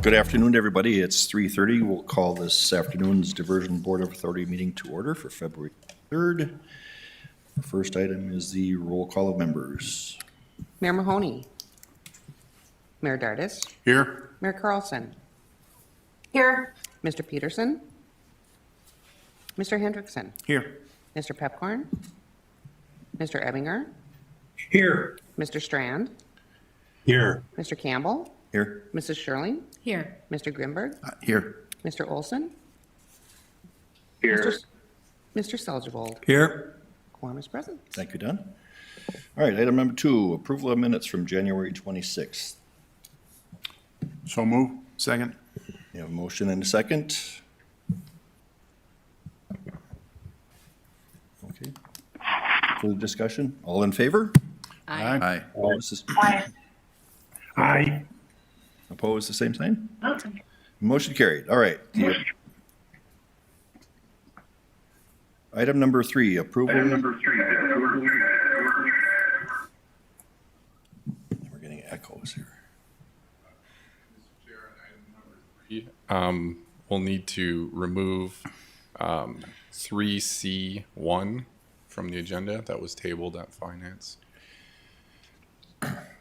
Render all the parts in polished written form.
Good afternoon, everybody. It's 3:30. We'll call this afternoon's Diversion Board of Authority meeting to order for February 3rd. The first item is the roll call of members. Mayor Mahoney. Mayor Dardis. Here. Mayor Carlson. Here. Mr. Peterson. Mr. Hendrickson. Here. Mr. Pepcorn. Mr. Ebinger. Here. Mr. Strand. Here. Mr. Campbell. Here? Mrs. Shirley. Here. Mr. Grimberg. Here. Mr. Olson. Here. Mr. Seljevold. Here. Quorum is present. Thank you, Don. All right, item number 2, approval of minutes from January 26th. So move. Second. You have a motion and a second. Okay. Further discussion? All in favor? Aye. Aye. Opposed? Aye. Opposed, the same sign? Motion carried. All right. Item number 3, approval. We're getting echoes here. We'll need to remove 3C1 from the agenda that was tabled at finance.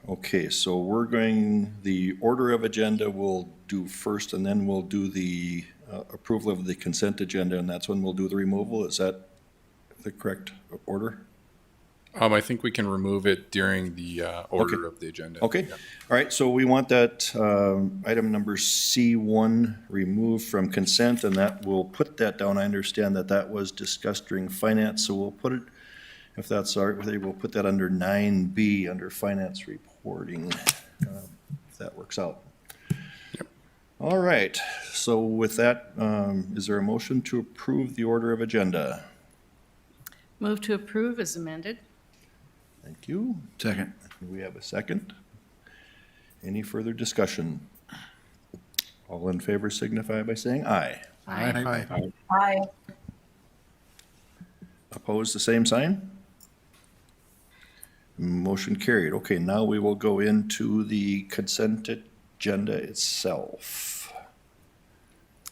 Okay, so we're going, the order of agenda we'll do first, and then we'll do the approval of the consent agenda, and that's when we'll do the removal. Is that the correct order? I think we can remove it during the order of the agenda. Okay, Yeah. all right, so we want that item number C1 removed from consent, and that, we'll put that down. I understand that that was discussed during finance, so we'll put it, if that's all right with you, we'll put that under 9B, under finance reporting, if that works out. Yep. All right, so with that, is there a motion to approve the order of agenda? Move to approve as amended. Thank you. Second. We have a second. Any further discussion? All in favor signify by saying aye. Aye. Aye. Opposed, the same sign? Motion carried. Okay, now we will go into the consent agenda itself.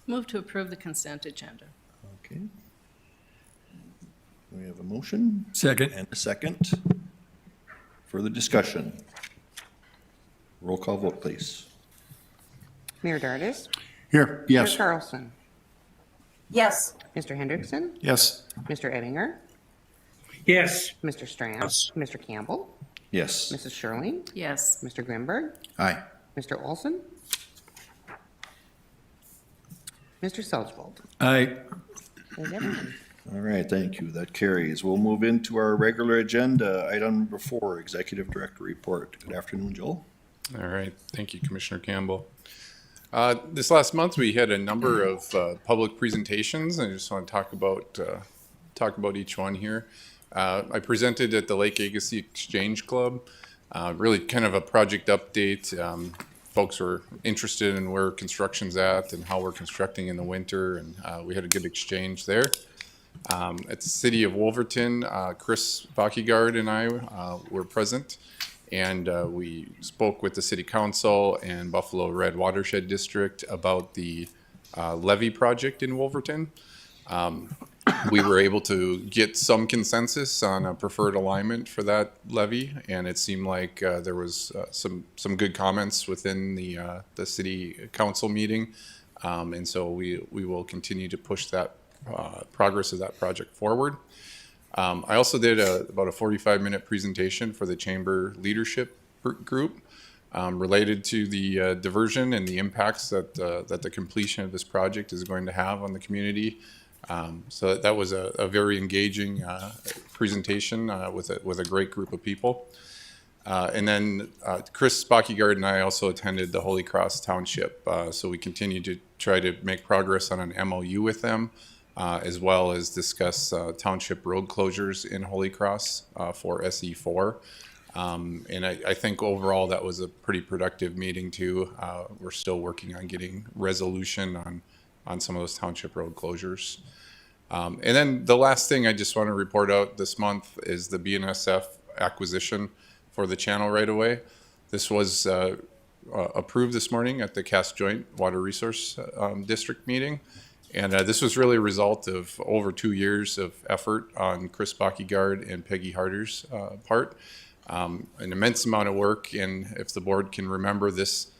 Move to approve the consent agenda. Okay. We have a motion Second. and a second. Further discussion? Roll call vote, please. Mayor Dardis. Here. Mayor Carlson. Yes. Mr. Hendrickson. Yes. Mr. Ebinger. Yes. Mr. Strand. Yes. Mr. Campbell. Yes. Mrs. Shirley. Yes. Mr. Grimberg. Aye. Mr. Olson. Mr. Seljevold. Aye. There's everyone. All right, thank you. That carries. We'll move into our regular agenda. Item number 4, Executive Director Report. Good afternoon, Joel. All right. Thank you, Commissioner Campbell. This last month, we had a number of public presentations. I just want to talk about each one here. I presented at the Lake Agassiz Exchange Club, really kind of a project update. Folks were interested in where construction's at and how we're constructing in the winter, and we had a good exchange there. At the City of Wolverton, Chris Bakigard and I were present, and we spoke with the City Council and Buffalo Red Watershed District about the levee project in Wolverton. We were able to get some consensus on a preferred alignment for that levee, and it seemed like there was some good comments within the City Council meeting, and so we will continue to push that progress of that project forward. I also did about a 45-minute presentation for the Chamber Leadership Group related to the diversion and the impacts that the completion of this project is going to have on the community. So that was a very engaging presentation with a great group of people. And then Chris Bakigard and I also attended the Holy Cross Township. So we continue to try to make progress on an MOU with them, as well as discuss township road closures in Holy Cross for SE4. And I think overall that was a pretty productive meeting too. We're still working on getting resolution on some of those township road closures. And then the last thing I just want to report out this month is the BNSF acquisition for the channel right away. This was approved this morning at the Cass Joint Water Resource District meeting. And this was really a result of over 2 years of effort on Chris Bockyguard and Peggy Harder's part. An immense amount of work, and if the board can remember, this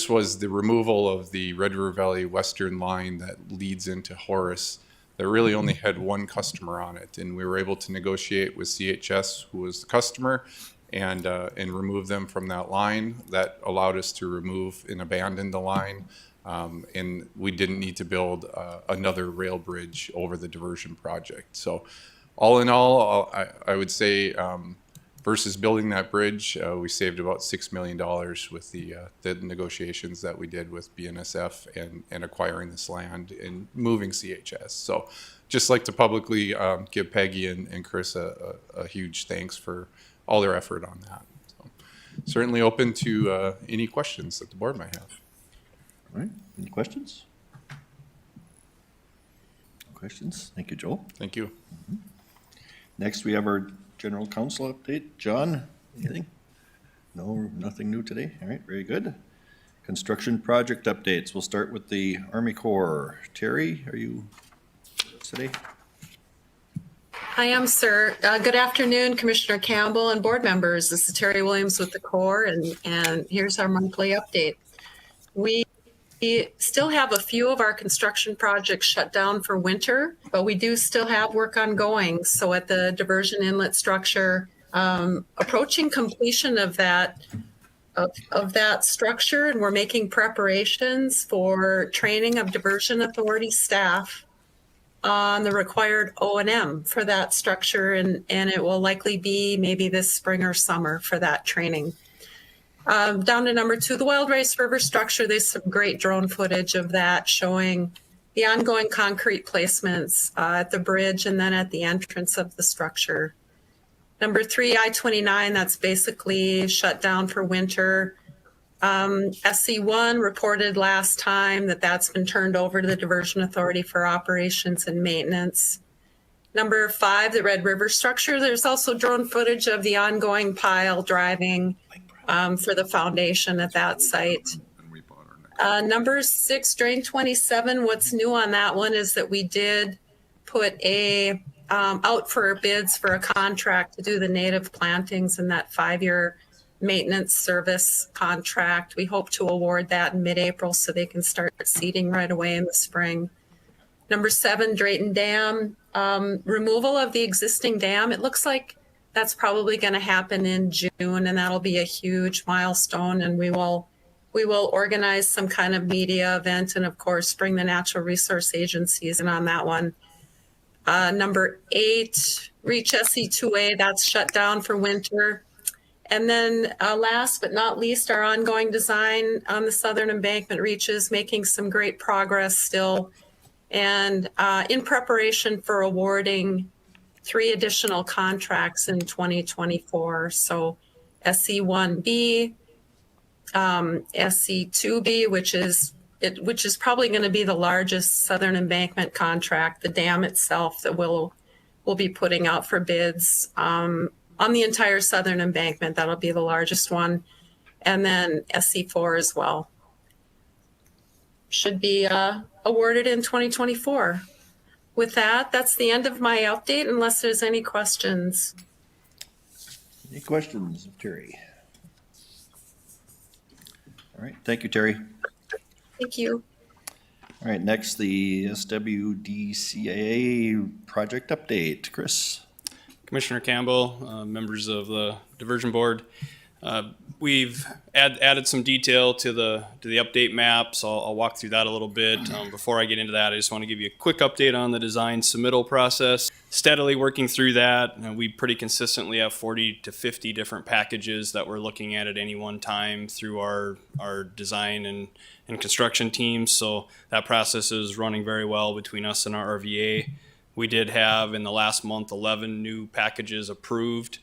was the removal of the Red River Valley Western line that leads into Horace that really only had one customer on it. And we were able to negotiate with CHS, who was the customer, and remove them from that line. That allowed us to remove and abandon the line. And we didn't need to build another rail bridge over the diversion project. So all in all, I would say versus building that bridge, we saved about $6 million with the negotiations that we did with BNSF and acquiring this land and moving CHS. So just like to publicly give Peggy and Chris a huge thanks for all their effort on that. So certainly open to any questions that the board might have. All right, any questions? Questions? Thank you, Joel. Thank you. Next, we have our general counsel update. John, anything? No, nothing new today? All right, very good. Construction project updates. We'll start with the Army Corps. Terry, are you today? I am, sir. Good afternoon, Commissioner Campbell and board members. This is Terry Williams with the Corps, and here's our monthly update. We still have a few of our construction projects shut down for winter, but we do still have work ongoing. So at the diversion inlet structure, approaching completion of that structure, and we're making preparations for training of diversion authority staff on the required O&M for that structure, and it will likely be maybe this spring or summer for that training. Down to number 2, the Wild Rice River structure. There's some great drone footage of that showing the ongoing concrete placements at the bridge and then at the entrance of the structure. Number 3, I-29, that's basically shut down for winter. SC1 reported last time that that's been turned over to the Diversion Authority for operations and maintenance. Number 5, the Red River structure. There's also drone footage of the ongoing pile driving for the foundation at that site. Number 6, Drain 27. What's new on that one is that we did put out for bids for a contract to do the native plantings in that 5-year maintenance service contract. We hope to award that in mid-April so they can start seeding right away in the spring. Number 7, Drayton Dam. Removal of the existing dam. It looks like that's probably going to happen in June, and that'll be a huge milestone. And we will organize some kind of media event, and of course, bring the natural resource agencies in on that one. Number 8, Reach SC2A. That's shut down for winter. And then last but not least, our ongoing design on the Southern Embankment reaches, making some great progress still, and in preparation for awarding 3 additional contracts in 2024. So SC1B, SC2B, which is probably going to be the largest Southern Embankment contract, the dam itself that we'll be putting out for bids on the entire Southern Embankment. That'll be the largest one. And then SC4 as well. Should be awarded in 2024. With that, that's the end of my update, unless there's any questions. Any questions of Terry? All right, thank you, Terry. Thank you. All right, next, the SWDCAA project update. Chris? Commissioner Campbell, members of the Diversion Board. We've added some detail to the update map, so I'll walk through that a little bit. Before I get into that, I just want to give you a quick update on the design submittal process. Steadily working through that, we pretty consistently have 40 to 50 different packages that we're looking at any one time through our design and construction teams. So that process is running very well between us and our RVA. We did have in the last month 11 new packages approved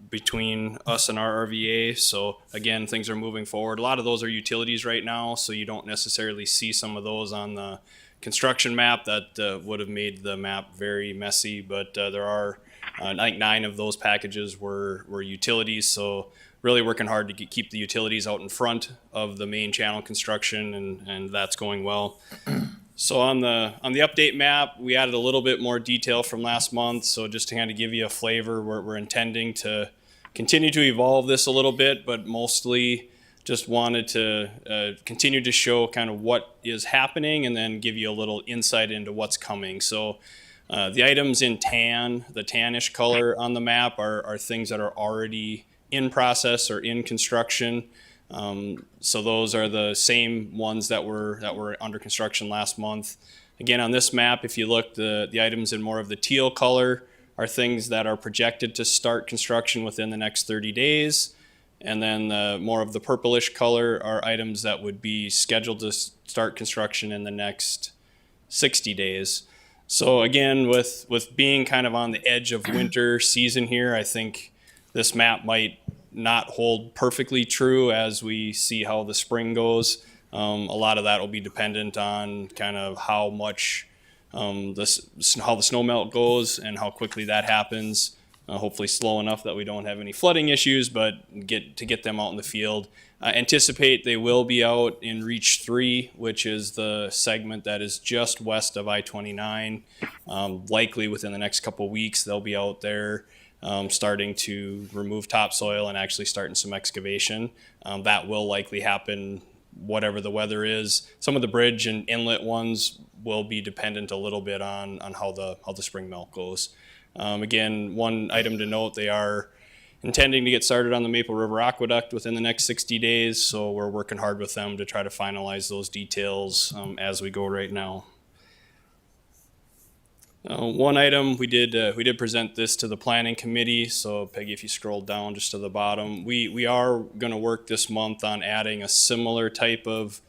between us and our RVA. So again, things are moving forward. A lot of those are utilities right now, so you don't necessarily see some of those on the construction map. That would have made the map very messy, but there are I think 9 of those packages were utilities. So really working hard to keep the utilities out in front of the main channel construction, and that's going well. So on the update map, we added a little bit more detail from last month. So just to kind of give you a flavor, we're intending to continue to evolve this a little bit, but mostly just wanted to continue to show kind of what is happening and then give you a little insight into what's coming. So the items in tan, the tannish color on the map are things that are already in process or in construction. So those are the same ones that were under construction last month. Again, on this map, if you look, the items in more of the teal color are things that are projected to start construction within the next 30 days. And then more of the purplish color are items that would be scheduled to start construction in the next 60 days. So again, with being kind of on the edge of winter season here, I think this map might not hold perfectly true as we see how the spring goes. A lot of that will be dependent on kind of how much how the snow melt goes and how quickly that happens. Hopefully slow enough that we don't have any flooding issues, but get them out in the field. Anticipate they will be out in Reach 3, which is the segment that is just west of I-29. Likely within the next couple weeks, they'll be out there starting to remove topsoil and actually starting some excavation. That will likely happen whatever the weather is. Some of the bridge and inlet ones will be dependent a little bit on how the spring melt goes. Again, one item to note, they are intending to get started on the Maple River Aqueduct within the next 60 days, so we're working hard with them to try to finalize those details as we go right now. One item, we did present this to the planning committee, so Peggy, if you scroll down just to the bottom, we are going to work this month on adding a similar type of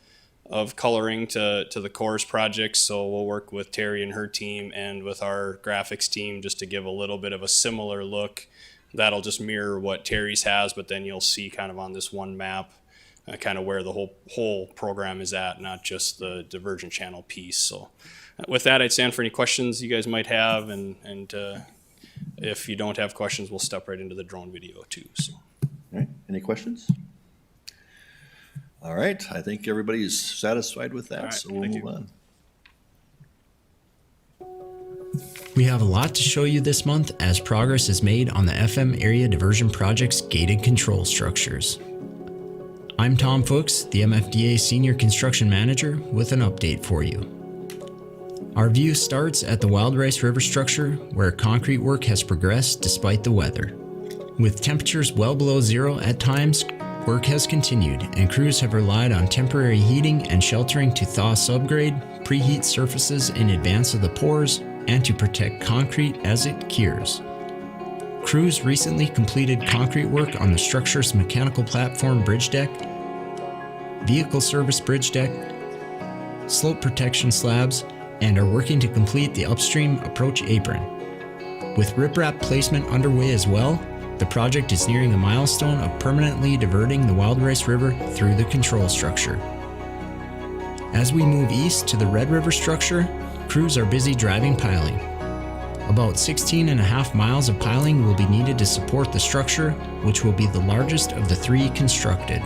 coloring to the CORS project. So we'll work with Terry and her team and with our graphics team just to give a little bit of a similar look. That'll just mirror what Terry's has, but then you'll see kind of on this one map kind of where the whole program is at, not just the diversion channel piece. So with that, I'd stand for any questions you guys might have, and if you don't have questions, we'll step right into the drone video too. So. All right, any questions? All right, I think everybody's satisfied with that, so we'll move on. We have a lot to show you this month as progress is made on the FM Area Diversion Project's gated control structures. I'm Tom Fuchs, the MFDA Senior Construction Manager, with an update for you. Our view starts at the Wild Rice River structure, where concrete work has progressed despite the weather. With temperatures well below zero at times, work has continued, and crews have relied on temporary heating and sheltering to thaw subgrade, preheat surfaces in advance of the pours, and to protect concrete as it cures. Crews recently completed concrete work on the structure's mechanical platform bridge deck, vehicle service bridge deck, slope protection slabs, and are working to complete the upstream approach apron. With riprap placement underway as well, the project is nearing a milestone of permanently diverting the Wild Rice River through the control structure. As we move east to the Red River structure, crews are busy driving piling. About 16.5 miles of piling will be needed to support the structure, which will be the largest of the three constructed.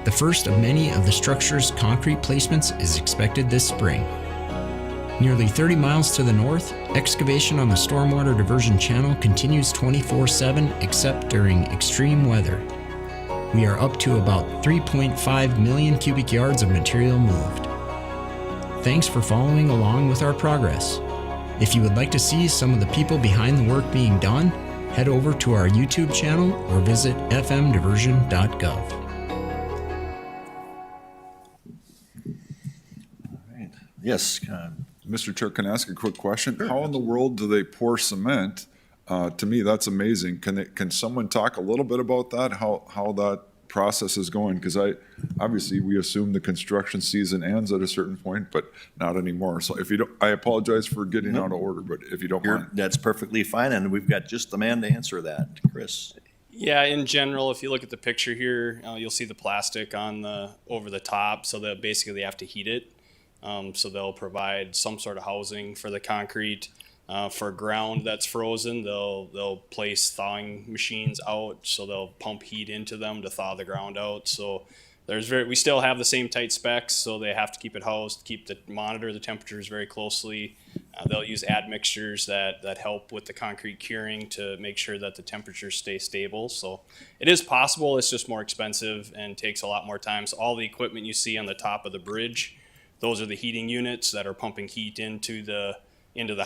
The first of many of the structure's concrete placements is expected this spring. Nearly 30 miles to the north, excavation on the stormwater diversion channel continues 24/7 except during extreme weather. We are up to about 3.5 million cubic yards of material moved. Thanks for following along with our progress. If you would like to see some of the people behind the work being done, head over to our YouTube channel or visit fmdiversion.gov. Yes, Mr. Chair, can I ask a quick question? How in the world do they pour cement? To me, that's amazing. Can someone talk a little bit about that? How that process is going? Because obviously we assume the construction season ends at a certain point, but not anymore. So if you don't, I apologize for getting out of order, but if you don't mind. that's perfectly fine, and we've got just the man to answer that, Chris. Yeah, in general, if you look at the picture here, you'll see the plastic over the top, so that basically they have to heat it. So they'll provide some sort of housing for the concrete. For ground that's frozen, they'll place thawing machines out, so they'll pump heat into them to thaw the ground out. So we still have the same tight specs, so they have to keep it housed, monitor the temperatures very closely. They'll use admixtures that help with the concrete curing to make sure that the temperatures stay stable. So it is possible, it's just more expensive and takes a lot more time. So all the equipment you see on the top of the bridge, those are the heating units that are pumping heat into the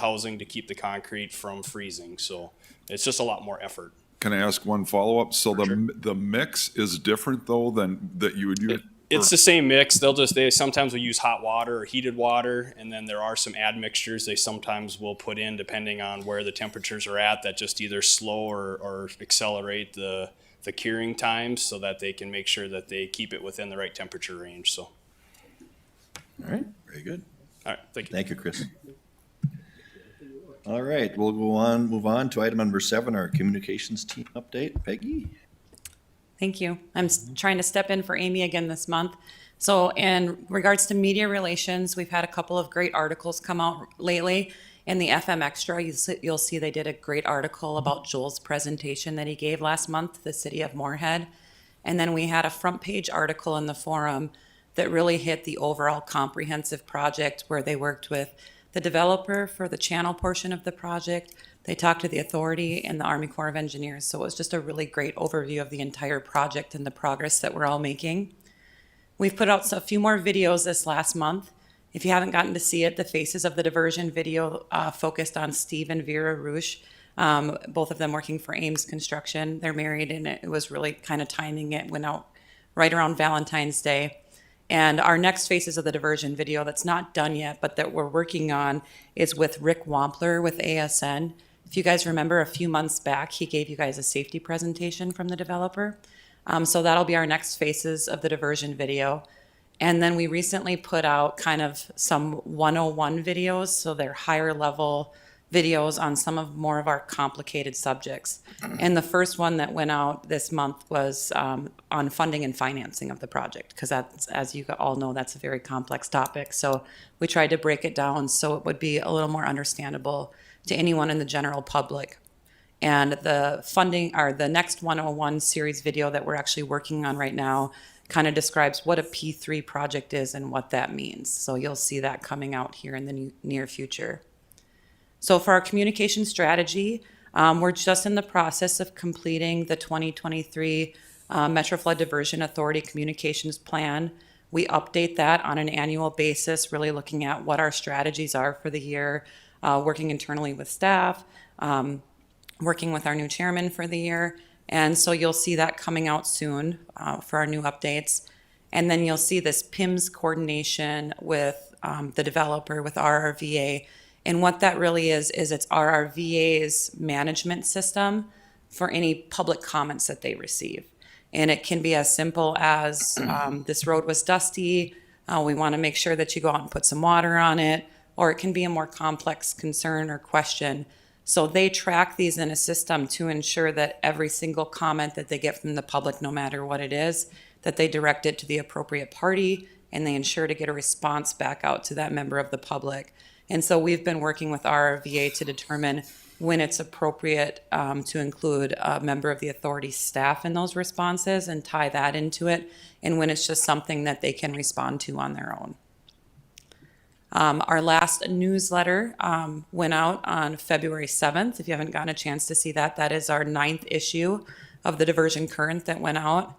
housing to keep the concrete from freezing. So it's just a lot more effort. Can I ask one follow-up? So the mix is different though than that you would use? It's the same mix. They sometimes will use hot water or heated water, and then there are some admixtures they sometimes will put in depending on where the temperatures are at that just either slow or accelerate the curing times so that they can make sure that they keep it within the right temperature range. So. All right, very good. All right, thank you. Thank you, Chris. All right, we'll move on to item number 7, our communications team update. Peggy? Thank you. I'm trying to step in for Amy again this month. So in regards to media relations, we've had a couple of great articles come out lately. In the FM Extra, you'll see they did a great article about Joel's presentation that he gave last month to the city of Moorhead. And then we had a front page article in the forum that really hit the overall comprehensive project where they worked with the developer for the channel portion of the project. They talked to the authority and the Army Corps of Engineers. So it was just a really great overview of the entire project and the progress that we're all making. We've put out a few more videos this last month. If you haven't gotten to see it, the Faces of the Diversion video focused on Steve and Vera Roosh, both of them working for Ames Construction. They're married, and it was really kind of timing. It went out right around Valentine's Day. And our next Faces of the Diversion video that's not done yet, but that we're working on, is with Rick Wampler with ASN. If you guys remember, a few months back, he gave you guys a safety presentation from the developer. So that'll be our next Faces of the Diversion video. And then we recently put out kind of some 101 videos, so they're higher level videos on some of more of our complicated subjects. And the first one that went out this month was on funding and financing of the project, because that's, as you all know, that's a very complex topic. So we tried to break it down so it would be a little more understandable to anyone in the general public. And the funding, or the next 101 series video that we're actually working on right now, kind of describes what a P3 project is and what that means. So you'll see that coming out here in the near future. So for our communication strategy, we're just in the process of completing the 2023 Metro Flood Diversion Authority Communications Plan. We update that on an annual basis, really looking at what our strategies are for the year, working internally with staff, working with our new chairman for the year. And so you'll see that coming out soon for our new updates. And then you'll see this PIMS coordination with the developer, with RRVA. And what that really is it's RRVA's management system for any public comments that they receive. And it can be as simple as this road was dusty, we want to make sure that you go out and put some water on it, or it can be a more complex concern or question. So they track these in a system to ensure that every single comment that they get from the public, no matter what it is, that they direct it to the appropriate party, and they ensure to get a response back out to that member of the public. And so we've been working with RRVA to determine when it's appropriate to include a member of the authority staff in those responses and tie that into it, and when it's just something that they can respond to on their own. Our last newsletter went out on February 7th. If you haven't gotten a chance to see that, that is our 9th issue of the Diversion Current that went out.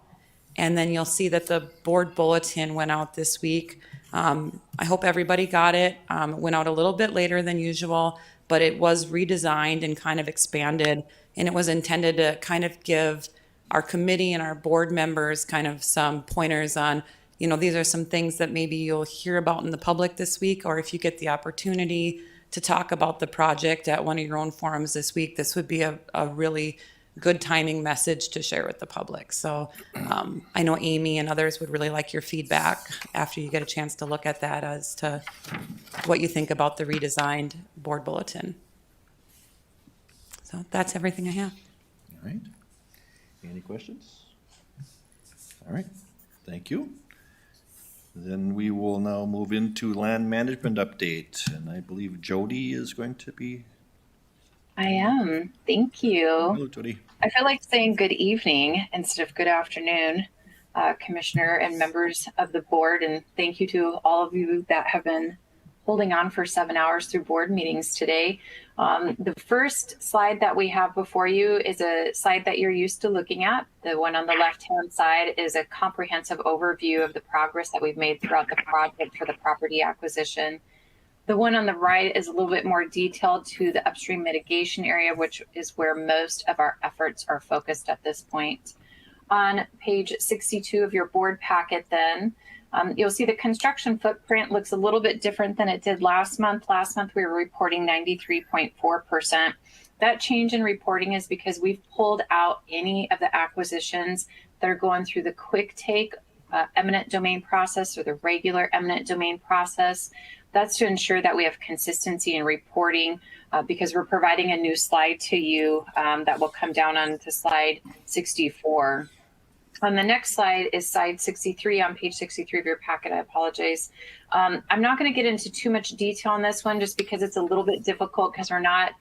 And then you'll see that the board bulletin went out this week. I hope everybody got it. It went out a little bit later than usual, but it was redesigned and kind of expanded, and it was intended to kind of give our committee and our board members kind of some pointers on, you know, these are some things that maybe you'll hear about in the public this week, or if you get the opportunity to talk about the project at one of your own forums this week, this would be a really good timing message to share with the public. So I know Amy and others would really like your feedback after you get a chance to look at that as to what you think about the redesigned board bulletin. So that's everything I have. All right. Any questions? All right, thank you. Then we will now move into land management update, and I believe Jody is going to be I am. Thank you. Hello, Jody. I feel like saying good evening instead of good afternoon, Commissioner and members of the board. And thank you to all of you that have been holding on for 7 hours through board meetings today. The first slide that we have before you is a slide that you're used to looking at. The one on the left-hand side is a comprehensive overview of the progress that we've made throughout the project for the property acquisition. The one on the right is a little bit more detailed to the upstream mitigation area, which is where most of our efforts are focused at this point. On page 62 of your board packet then, you'll see the construction footprint looks a little bit different than it did last month. Last month we were reporting 93.4%. That change in reporting is because we've pulled out any of the acquisitions that are going through the quick take eminent domain process or the regular eminent domain process. That's to ensure that we have consistency in reporting because we're providing a new slide to you that will come down onto slide 64. On the next slide is slide 63 on page 63 of your packet. I apologize. I'm not going to get into too much detail on this one just because it's a little bit difficult because we're not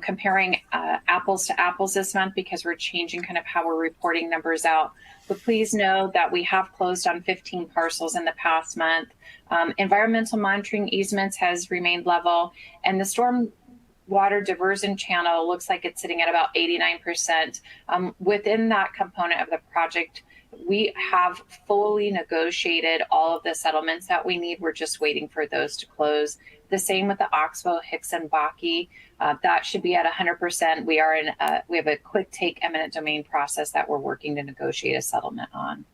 comparing apples to apples this month because we're changing kind of how we're reporting numbers out. But please know that we have closed on 15 parcels in the past month. Environmental monitoring easements has remained level, and the storm water diversion channel looks like it's sitting at about 89%. Within that component of the project, we have fully negotiated all of the settlements that we need. We're just waiting for those to close. The same with the Oxbow, Hickson, Baki. That should be at 100%. We have a quick take eminent domain process that we're working to negotiate a settlement on.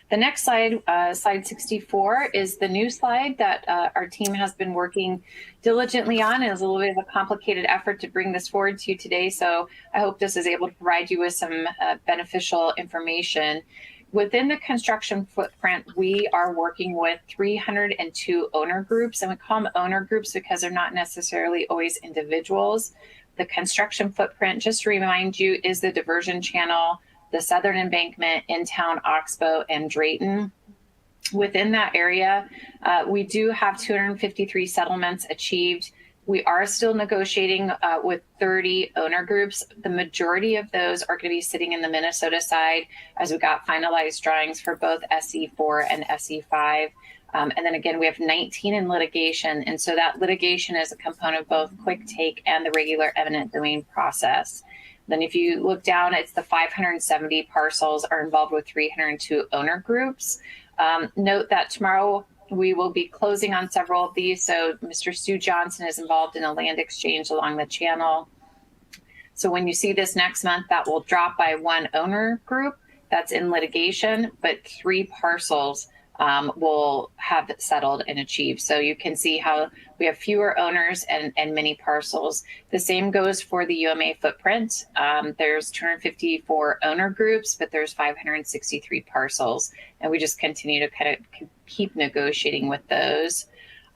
The next slide, slide 64, is the new slide that our team has been working diligently on. It was a little bit of a complicated effort to bring this forward to you today, so I hope this is able to provide you with some beneficial information. Within the construction footprint, we are working with 302 owner groups, and we call them owner groups because they're not necessarily always individuals. The construction footprint, just to remind you, is the diversion channel, the Southern Embankment, in-town Oxbow, and Drayton. Within that area, we do have 253 settlements achieved. We are still negotiating with 30 owner groups. The majority of those are going to be sitting in the Minnesota side as we got finalized drawings for both SE4 and SE5. And then again, we have 19 in litigation. And so that litigation is a component of both quick take and the regular eminent domain process. Then if you look down, it's the 570 parcels are involved with 302 owner groups. Note that tomorrow we will be closing on several of these. So Mr. Stu Johnson is involved in a land exchange along the channel. So when you see this next month, that will drop by one owner group that's in litigation, but 3 parcels will have settled and achieved. So you can see how we have fewer owners and many parcels. The same goes for the UMA footprint. There's 254 owner groups, but there's 563 parcels. And we just continue to kind of keep negotiating with those.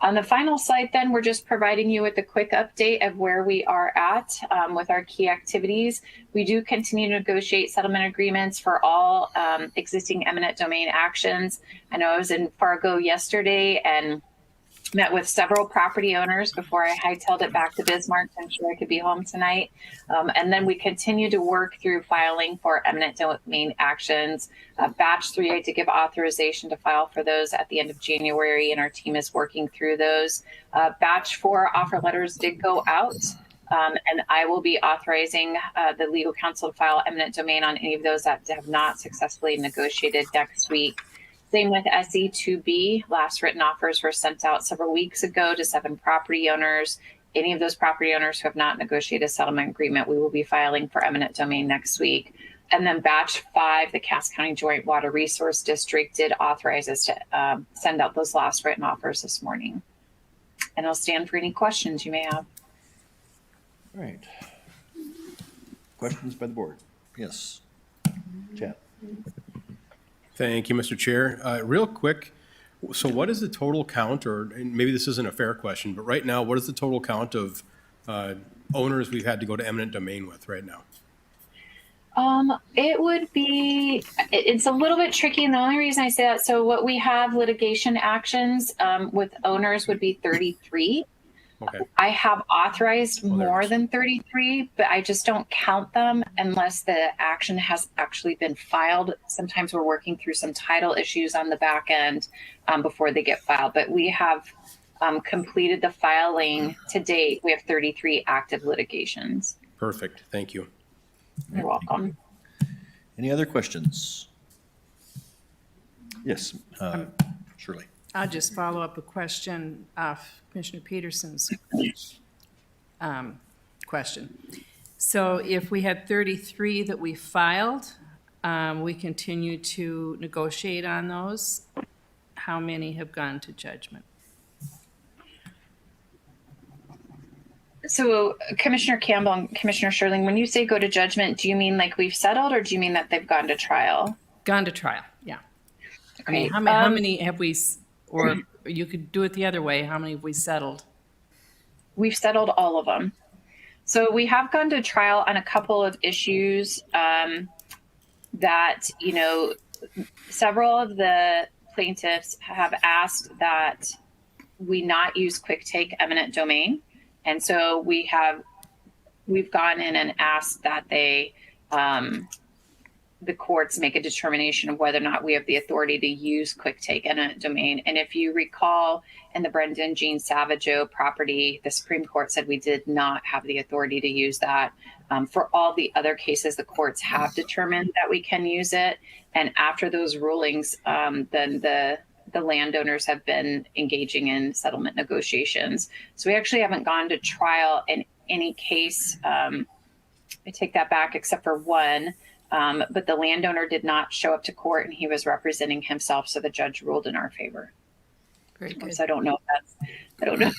On the final slide, then, we're just providing you with a quick update of where we are at with our key activities. We do continue to negotiate settlement agreements for all existing eminent domain actions. I know I was in Fargo yesterday and met with several property owners before I hightailed it back to Bismarck. I'm sure I could be home tonight. And then we continue to work through filing for eminent domain actions. Batch 3, I had to give authorization to file for those at the end of January, and our team is working through those. Batch 4 offer letters did go out. And I will be authorizing the legal counsel to file eminent domain on any of those that have not successfully negotiated next week. Same with SE2B. Last written offers were sent out several weeks ago to 7 property owners. Any of those property owners who have not negotiated a settlement agreement, we will be filing for eminent domain next week. And then batch 5, the Cass County Joint Water Resource District did authorize us to send out those last written offers this morning. And I'll stand for any questions you may have. All right. Questions by the board? Yes. Chad. Thank you, Mr. Chair. Real quick, so what is the total count, or and maybe this isn't a fair question, but right now, what is the total count of owners we've had to go to eminent domain with right now? It would be, it's a little bit tricky. And the only reason I say that, so what we have litigation actions with owners would be 33. Okay. I have authorized there it more is. than 33, but I just don't count them unless the action has actually been filed. Sometimes we're working through some title issues on the back end before they get filed, but we have completed the filing to date. We have 33 active litigations. Perfect. Thank you. You're welcome. Any other questions? Yes, Shirley. I'll just follow up a question off Commissioner Peterson's question. So if we had 33 that we filed, we continue to negotiate on those. How many have gone to judgment? So Commissioner Campbell and Commissioner Sherling, when you say go to judgment, do you mean like we've settled or do you mean that they've gone to trial? Gone to trial, yeah. I mean, Okay, how many have we, or you could do it the other way, how many have we settled? We've settled all of them. So we have gone to trial on a couple of issues that, you know, several of the plaintiffs have asked that we not use quick take eminent domain. And so we've gone in and asked that they, the courts make a determination of whether or not we have the authority to use quick take eminent domain. And if you recall, in the Brendan Jean Savageau property, the Supreme Court said we did not have the authority to use that. For all the other cases, the courts have determined that we can use it. And after those rulings, then the landowners have been engaging in settlement negotiations. So we actually haven't gone to trial in any case. I take that back, except for one. But the landowner did not show up to court and he was representing himself. So the judge ruled in our favor. Very good. So I don't know if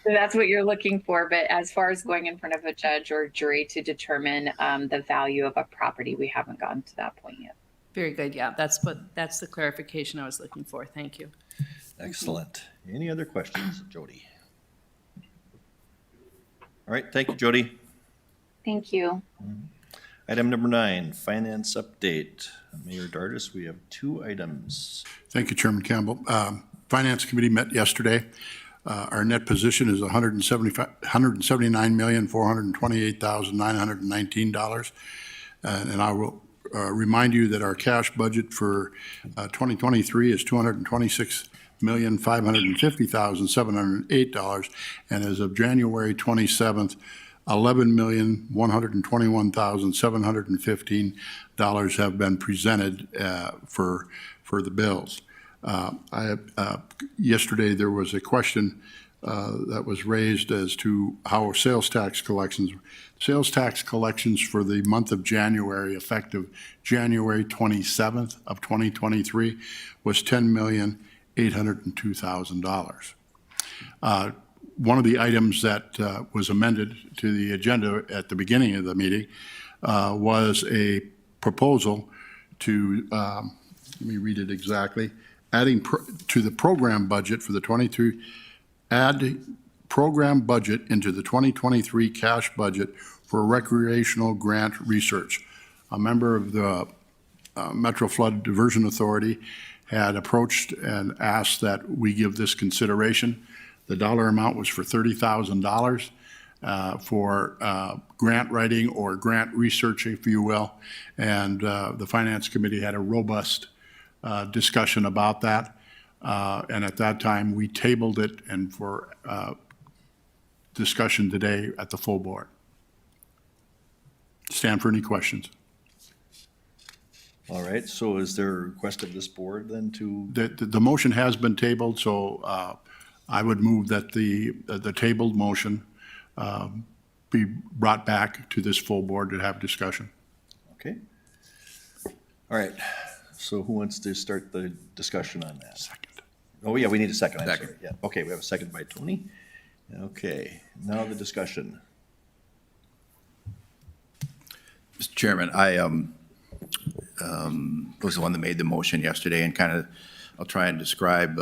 that's what you're looking for. But as far as going in front of a judge or jury to determine the value of a property, we haven't gotten to that point yet. Very good, yeah, that's the clarification I was looking for, thank you. Excellent. Any other questions, Jody? All right, thank you, Jody. Thank you. Item number 9, finance update. Mayor Dardis, we have 2 items. Thank you, Chairman Campbell. Finance Committee met yesterday. Our net position is $179,428,919. And I will remind you that our cash budget for 2023 is $226,550,708. And as of January 27th, $11,121,715 have been presented for the bills. Yesterday, there was a question that was raised as to how sales tax collections for the month of January, effective January 27th of 2023, was $10,802,000. One of the items that was amended to the agenda at the beginning of the meeting was a proposal to, let me read it exactly, adding to the program budget for the 22, add program budget into the 2023 cash budget for recreational grant research. A member of the Metro Flood Diversion Authority had approached and asked that we give this consideration. The dollar amount was for $30,000 for grant writing or grant research, if you will. And the Finance Committee had a robust discussion about that. And at that time, we tabled it and for discussion today at the full board. Stand for any questions. All right, so is there a request of this board then to? The motion has been tabled, so I would move that the tabled motion be brought back to this full board to have discussion. Okay. All right, so who wants to start the discussion on that? Second. Oh, yeah, we need a second. I'm Second. sorry. Yeah, okay, we have a second by Tony. Okay, now the discussion. Mr. Chairman, I was the one that made the motion yesterday, and kind of, I'll try and describe,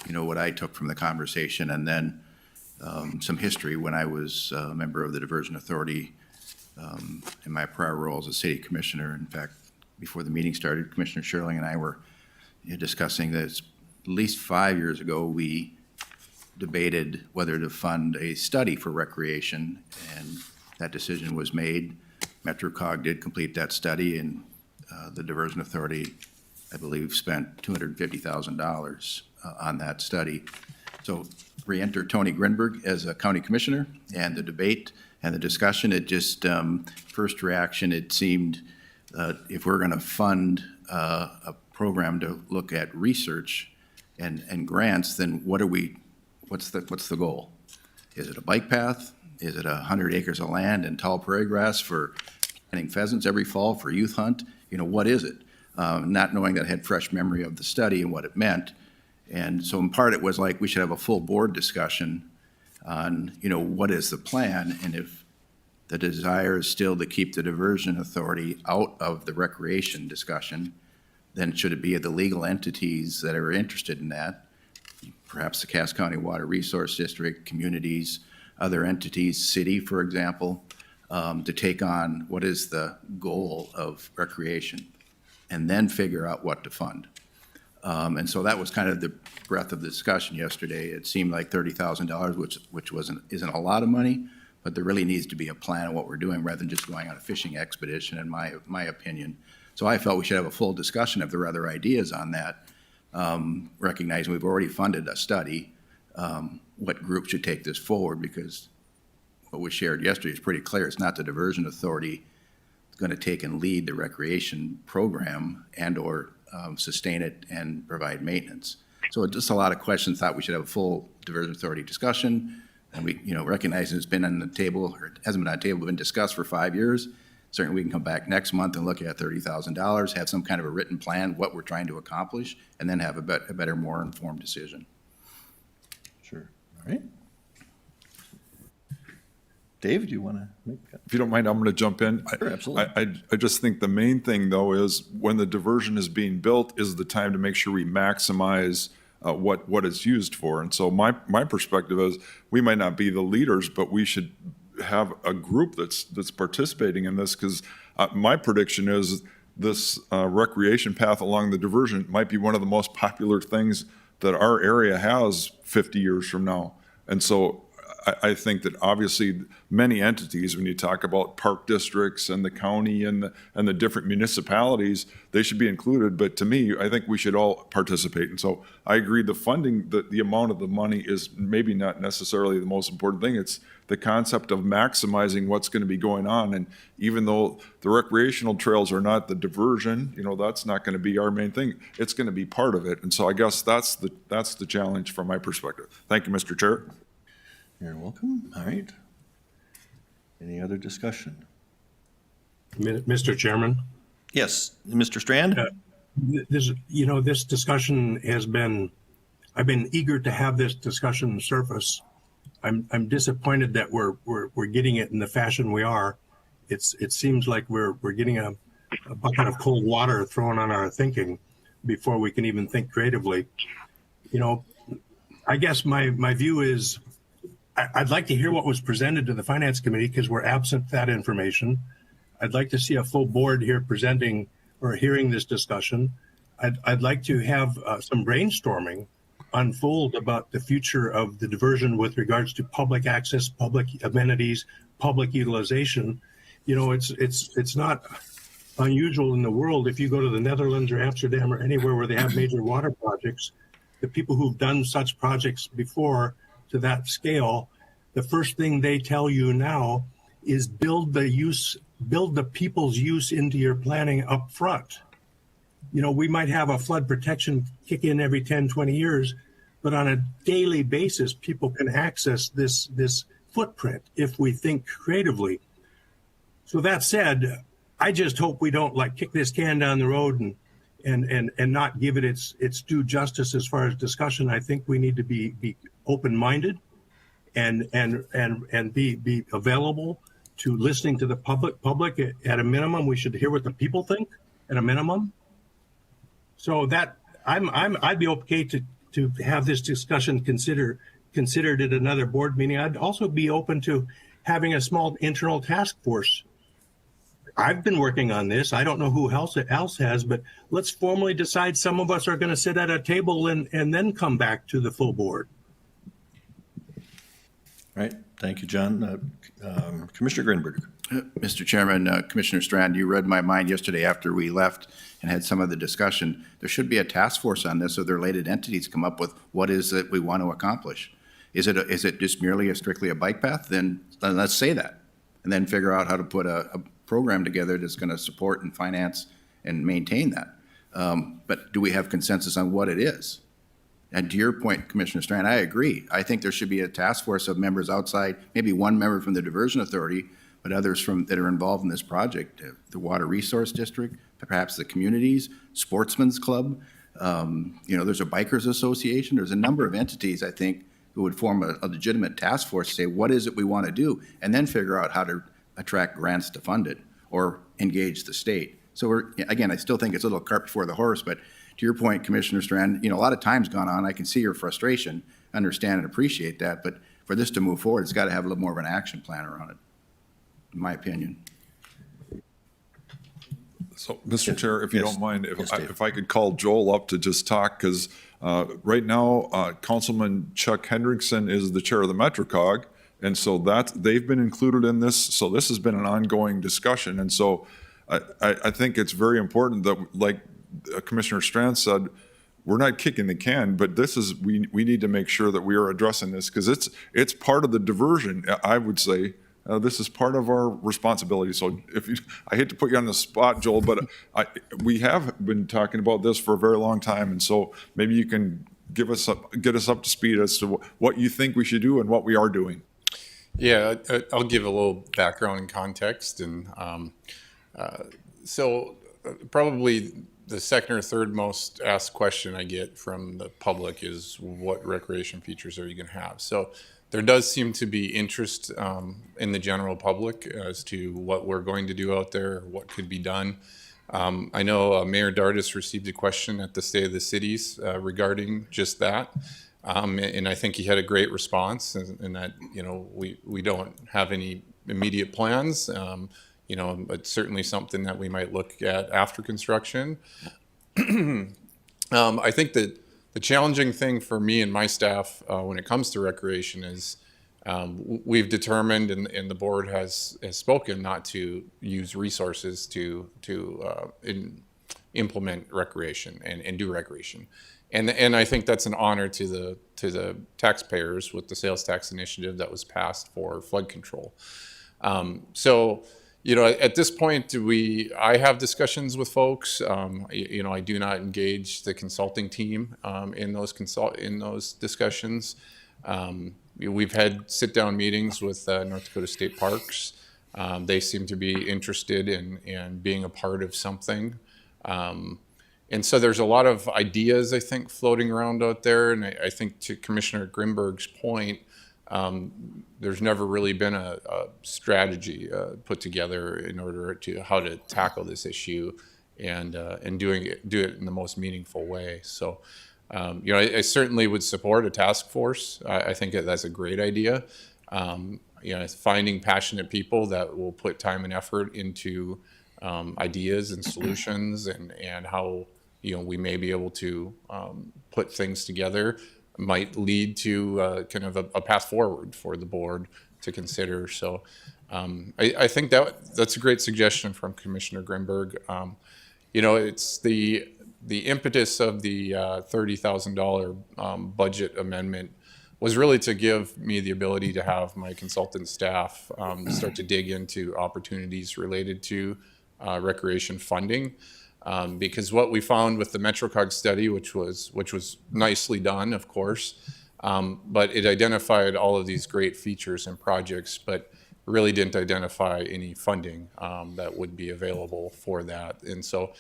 what I took from the conversation, and then some history when I was a member of the Diversion Authority in my prior role as a city commissioner. In fact, before the meeting started, Commissioner Sherling and I were discussing this. At least 5 years ago, we debated whether to fund a study for recreation, and that decision was made. MetroCog did complete that study, and the Diversion Authority, I believe, spent $250,000 on that study. So re-enter Tony Grinberg as a county commissioner, and the debate and the discussion, it just, first reaction, it seemed if we're going to fund a program to look at research and grants, then what's the goal? Is it a bike path? Is it 100 acres of land and tall prairie grass for planting pheasants every fall for youth hunt? What is it? Not knowing that I had fresh memory of the study and what it meant. And so in part, it was like we should have a full board discussion on, what is the plan? And if the desire is still to keep the Diversion Authority out of the recreation discussion, then should it be the legal entities that are interested in that? Perhaps the Cass County Water Resource District, communities, other entities, city, for example, to take on what is the goal of recreation, and then figure out what to fund. And so that was kind of the breadth of the discussion yesterday. It seemed like $30,000, which isn't a lot of money, but there really needs to be a plan of what we're doing rather than just going on a fishing expedition, in my opinion. So I felt we should have a full discussion if there are other ideas on that, recognizing we've already funded a study, what group should take this forward, because what was shared yesterday is pretty clear. It's not the Diversion Authority that's going to take and lead the recreation program and/or sustain it and provide maintenance. So just a lot of questions. Thought we should have a full Diversion Authority discussion, and we, recognizing it's been on the table, or it hasn't been on the table, been discussed for 5 years. Certainly, we can come back next month and look at $30,000, have some kind of a written plan, what we're trying to accomplish, and then have a better, more informed decision. Sure. All right. Dave, do you want to make that? If you don't mind, I'm going to jump in. Sure, absolutely. I just think the main thing, though, is when the diversion is being built is the time to make sure we maximize what it's used for. And so my perspective is we might not be the leaders, but we should have a group that's participating in this, because my prediction is this recreation path along the diversion might be one of the most popular things that our area has 50 years from now. And so I think that obviously many entities, when you talk about park districts and the county and the different municipalities, they should be included. But to me, I think we should all participate. And so I agree the funding, the amount of the money is maybe not necessarily the most important thing. It's the concept of maximizing what's going to be going on. And even though the recreational trails are not the diversion, that's not going to be our main thing. It's going to be part of it. And so I guess that's the challenge from my perspective. Thank you, Mr. Chair. You're welcome. All right. Any other discussion? Mr. Chairman, Yes, Mr. Strand? this discussion I've been eager to have this discussion surface. I'm disappointed that we're getting it in the fashion we are. It seems like we're getting a bucket of cold water thrown on our thinking before we can even think creatively. I guess my view is I'd like to hear what was presented to the Finance Committee, because we're absent that information. I'd like to see a full board here presenting or hearing this discussion. I'd like to have some brainstorming unfold about the future of the diversion with regards to public access, public amenities, public utilization. It's not unusual in the world. If you go to the Netherlands or Amsterdam or anywhere where they have major water projects, the people who've done such projects before to that scale, the first thing they tell you now is build the people's use into your planning up front. We might have a flood protection kick in every 10, 20 years, but on a daily basis, people can access this footprint if we think creatively. So that said, I just hope we don't kick this can down the road and not give it its due justice as far as discussion. I think we need to be open-minded and be available to listening to the public. At a minimum, we should hear what the people think at a minimum. So that I'd be okay to have this discussion considered at another board meeting. I'd also be open to having a small internal task force. I've been working on this. I don't know who else has, but let's formally decide some of us are going to sit at a table and then come back to the full board. right, thank you, John. Commissioner Grinberg. Mr. Chairman, Commissioner Strand, you read my mind yesterday after we left and had some of the discussion. There should be a task force on this, so the related entities come up with what is it we want to accomplish. Is it just merely strictly a bike path? Then let's say that, and then figure out how to put a program together that's going to support and finance and maintain that. But do we have consensus on what it is? And to your point, Commissioner Strand, I agree. I think there should be a task force of members outside, maybe one member from the Diversion Authority, but others that are involved in this project, the Water Resource District, perhaps the communities, Sportsman's Club. There's a Bikers Association. There's a number of entities, I think, who would form a legitimate task force to say, what is it we want to do? And then figure out how to attract grants to fund it or engage the state. So again, I still think it's a little cart before the horse, but to your point, Commissioner Strand, a lot of time's gone on. I can see your frustration, understand and appreciate that, but for this to move forward, it's got to have a little more of an action plan around it, in my opinion. So, Mr. Chair, if you Yes. don't mind, Yes, Dave. if I could call Joel up to just talk, because right now, Councilman Chuck Hendrickson is the chair of the MetroCog, and so they've been included in this, so this has been an ongoing discussion, and so I think it's very important that, like Commissioner Strand said, we're not kicking the can, but we need to make sure that we are addressing this, because it's part of the diversion, I would say. This is part of our responsibility. So I hate to put you on the spot, Joel, but we have been talking about this for a very long time. And so maybe you can get us up to speed as to what you think we should do and what we are doing. Yeah, I'll give a little background and context. And probably the second or third most asked question I get from the public is, what recreation features are you going to have? So there does seem to be interest in the general public as to what we're going to do out there, what could be done. I know Mayor Dardis received a question at the State of the Cities regarding just that. And I think he had a great response, and that, we don't have any immediate plans, but certainly something that we might look at after construction. I think that the challenging thing for me and my staff when it comes to recreation is we've determined, and the board has spoken, not to use resources to implement recreation and do recreation. And I think that's an honor to the taxpayers with the sales tax initiative that was passed for flood control. At this point, I have discussions with folks. I do not engage the consulting team in those discussions. We've had sit-down meetings with North Dakota State Parks. They seem to be interested in being a part of something. And so there's a lot of ideas, I think, floating around out there. And I think, to Commissioner Grinberg's point, there's never really been a strategy put together in order to how to tackle this issue and do it in the most meaningful way. So, I certainly would support a task force. I think that's a great idea. Finding passionate people that will put time and effort into ideas and solutions and how we may be able to put things together might lead to kind of a path forward for the board to consider. So I think that's a great suggestion from Commissioner Grinberg. It's the impetus of the $30,000 budget amendment was really to give me the ability to have my consultant staff start to dig into opportunities related to recreation funding. Because what we found with the MetroCog study, which was nicely done, of course, but it identified all of these great features and projects, but really didn't identify any funding that would be available for that. And so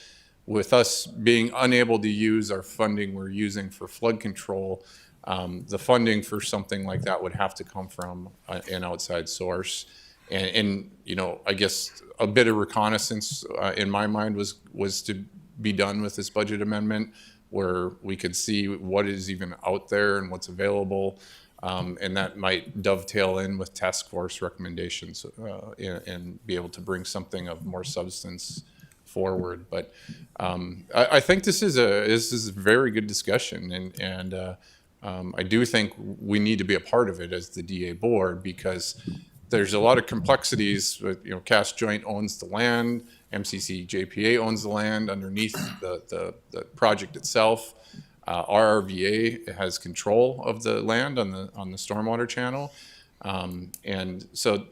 with us being unable to use our funding we're using for flood control, the funding for something like that would have to come from an outside source. And I guess a bit of reconnaissance in my mind was to be done with this budget amendment, where we could see what is even out there and what's available, and that might dovetail in with task force recommendations and be able to bring something of more substance forward. But I think this is a very good discussion, and I do think we need to be a part of it as the DA board, because there's a lot of complexities with, Cass Joint owns the land, MCC JPA owns the land underneath the project itself. RRVA has control of the land on the stormwater channel. And so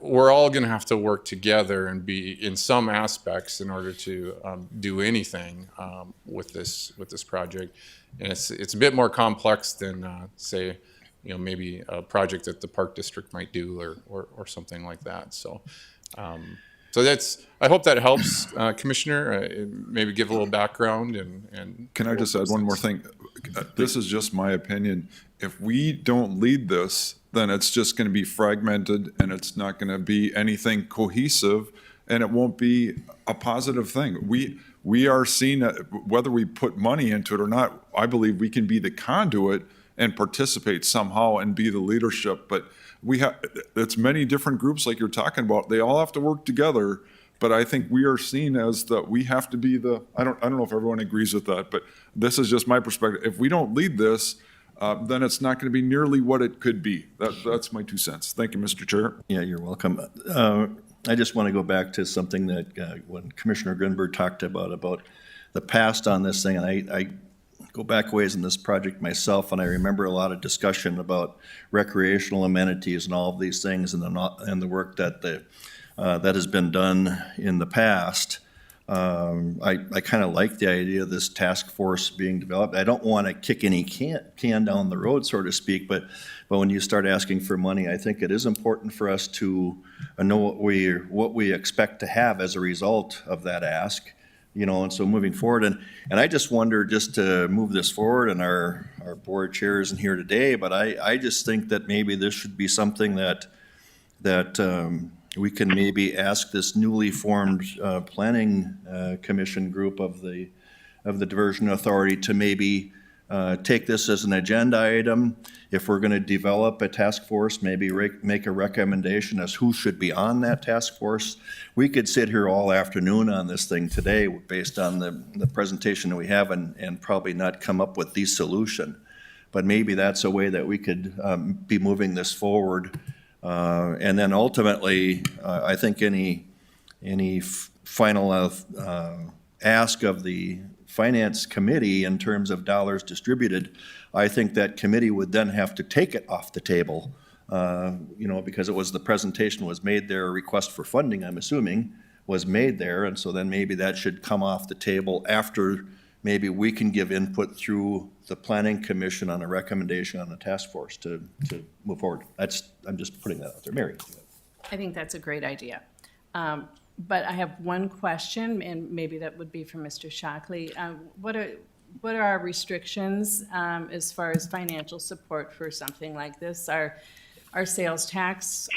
we're all going to have to work together and be in some aspects in order to do anything with this project. And it's a bit more complex than say, maybe a project that the Park District might do or something like that. So, I hope that helps, Commissioner. Maybe give a little background and. Can I just add one more thing? This is just my opinion. If we don't lead this, then it's just going to be fragmented and it's not going to be anything cohesive, and it won't be a positive thing. We are seen, whether we put money into it or not, I believe we can be the conduit and participate somehow and be the leadership. But it's many different groups like you're talking about. They all have to work together. But I think we are seen as we have to be I don't know if everyone agrees with that, but this is just my perspective. If we don't lead this, then it's not going to be nearly what it could be. That's my 2 cents. Thank you, Mr. Chair. Yeah, you're welcome. I just want to go back to something that when Commissioner Grinberg talked about the past on this thing, and I go back ways in this project myself, and I remember a lot of discussion about recreational amenities and all of these things, and the work that has been done in the past. I kind of like the idea of this task force being developed. I don't want to kick any can down the road, so to speak, but when you start asking for money, I think it is important for us to know what we expect to have as a result of that ask, and so moving forward. And I just wonder, just to move this forward, and our board chair isn't here today, but I just think that maybe this should be something that we can maybe ask this newly formed planning commission group of the Diversion Authority to maybe take this as an agenda item. If we're going to develop a task force, maybe make a recommendation as who should be on that task force. We could sit here all afternoon on this thing today based on the presentation that we have and probably not come up with the solution. But maybe that's a way that we could be moving this forward. And then ultimately, I think any final ask of the Finance Committee in terms of dollars distributed, I think that committee would then have to take it off the table, because the presentation was made there, a request for funding, I'm assuming, was made there, and so then maybe that should come off the table after maybe we can give input through the Planning Commission on a recommendation on the task force to move forward. I'm just putting that out there. Mary? I think that's a great idea. But I have one question, and maybe that would be for Mr. Shockley. What are our restrictions as far as financial support for something like this? Our sales tax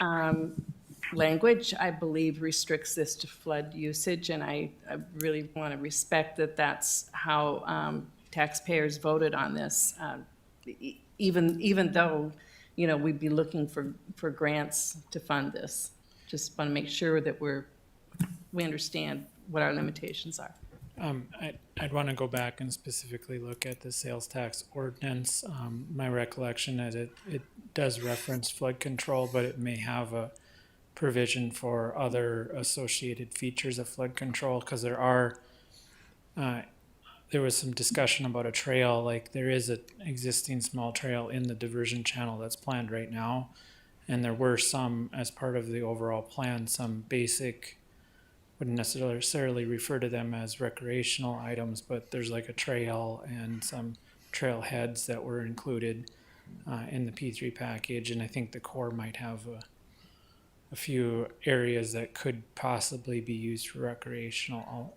language, I believe, restricts this to flood usage, and I really want to respect that that's how taxpayers voted on this, even though, we'd be looking for grants to fund this. Just want to make sure that we understand what our limitations are. I'd want to go back and specifically look at the sales tax ordinance. My recollection is it does reference flood control, but it may have a provision for other associated features of flood control, because there was some discussion about a trail. Like, there is an existing small trail in the diversion channel that's planned right now, and there were some, as part of the overall plan, some basic, wouldn't necessarily refer to them as recreational items, but there's like a trail and some trail heads that were included in the P3 package, and I think the Corps might have a few areas that could possibly be used for recreational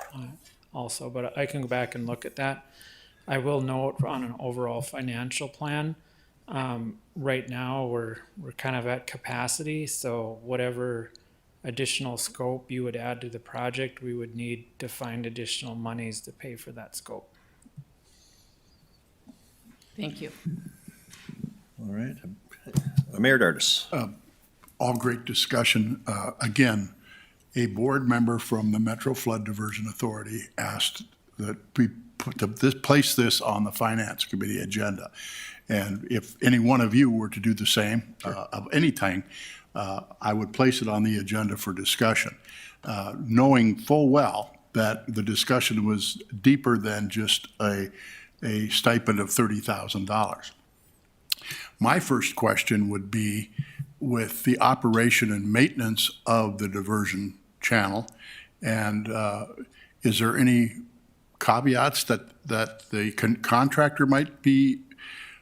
also, but I can go back and look at that. I will note on an overall financial plan, right now we're kind of at capacity, so whatever additional scope you would add to the project, we would need to find additional monies to pay for that scope. Thank you. All right. Mayor Dardis. All great discussion. Again, a board member from the Metro Flood Diversion Authority asked that we place this on the Finance Committee agenda. And if any one of you were to do the same of anything, I would place it on the agenda for discussion, knowing full well that the discussion was deeper than just a stipend of $30,000. My first question would be, with the operation and maintenance of the diversion channel, and is there any caveats that the contractor might be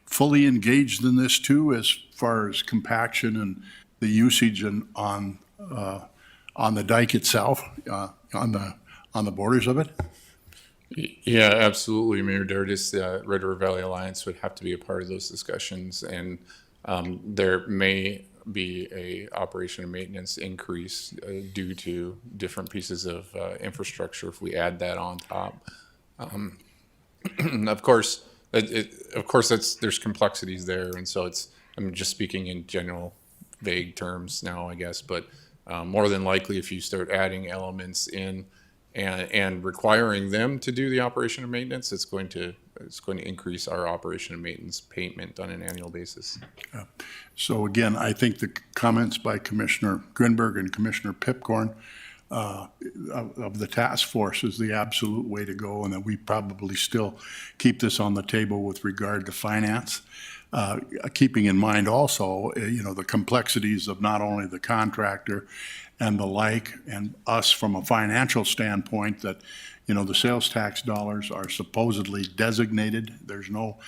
fully engaged in this too, as far as compaction and the usage on the dike itself, on the borders of it? Yeah, absolutely, Mayor Dardis. Red River Valley Alliance would have to be a part of those discussions, and there may be a operation and maintenance increase due to different pieces of infrastructure if we add that on top. Of course, there's complexities there, and so I'm just speaking in general, vague terms now, I guess. But more than likely, if you start adding elements in and requiring them to do the operation and maintenance, it's going to increase our operation and maintenance payment on an annual basis. So again, I think the comments by Commissioner Grinberg and Commissioner Pipcorn of the task force is the absolute way to go, and that we probably still keep this on the table with regard to finance. Keeping in mind also, the complexities of not only the contractor and the like, and us from a financial standpoint, that, the sales tax dollars are supposedly designated. There's no